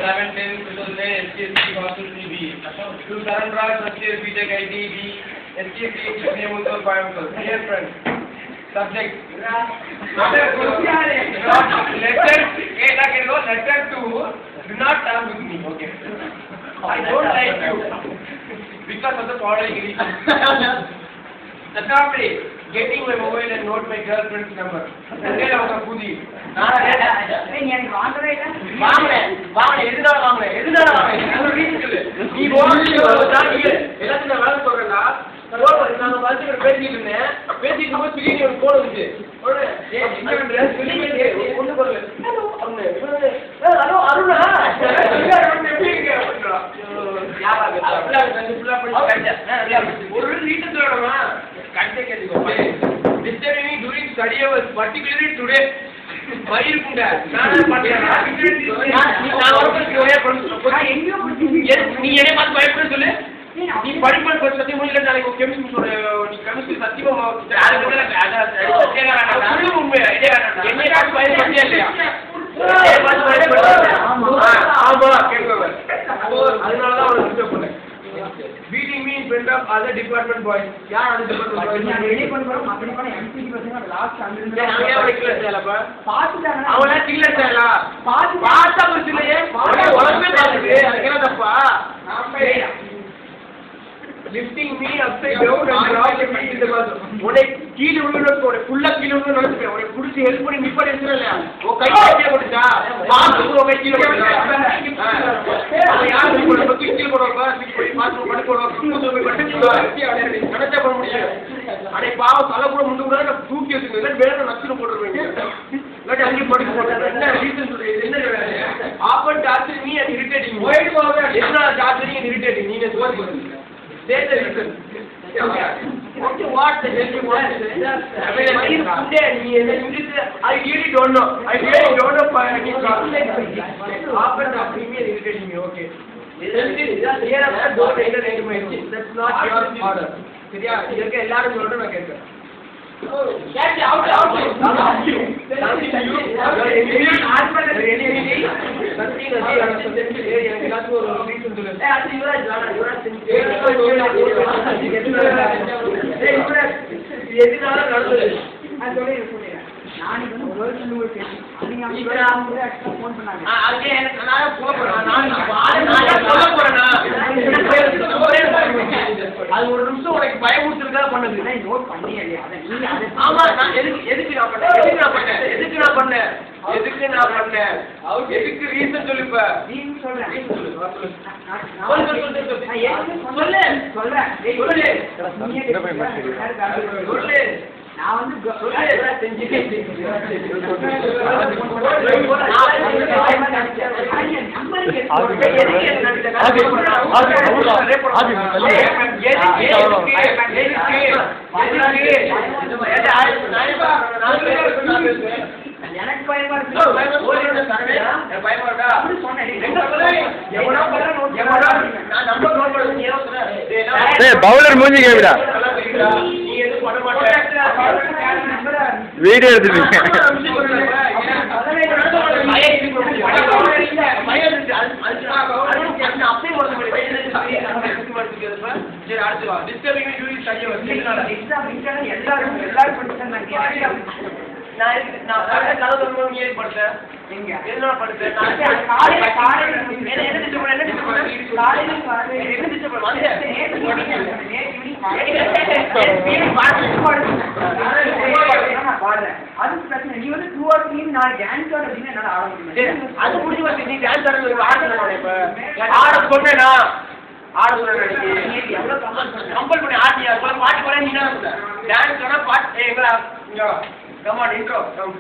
11, 10, 12, SCSC, Hostel CB. To Sarandra, Satya, BTech, ITB, SCSC, Neymuthur, Coimbatore. Dear friends, subject. Letter to do not talk with me. Okay. I don't like you because of the following reasons. The topic, getting my mobile and note my girlfriend's number. Tell our Pudi. Disturbing me during study hours, particularly today. Why you do that? Beating me in front of other department boys. Yeah, other department boys. Lifting me upside down and dropping me in the bus. One key full of key help me nipper entrala. Oh, kai kodita. Pass ko kai key me and irritating me. Irritating me. Say the reason. Okay, what the hell you want to say? I really don't know. I really don't know for any problem. After the premier irritating me, okay. Here after don't enter into my skin. That's not your order. சரியா இதற்கு எல்லாரும் சொல்றேன் நான் கேட்கிறேன். Get out. அது ஒரு நிமிஷம் உனக்கு பயமுறுத்துறதா பண்ணது நோட் பண்ணியா ஆமா நான் எதுக்கு நான் பண்ணேன் எதுக்கு ரீசன் சொல்லுப்ப ரீசன் சொல்றேன் சொல்லு நான் வந்து எனக்கு பயமா இருக்கு பவுலர் மூஞ்சி கேவிடா வீடியோ எடுத்துருக்கீங்க Come on, intro. Come.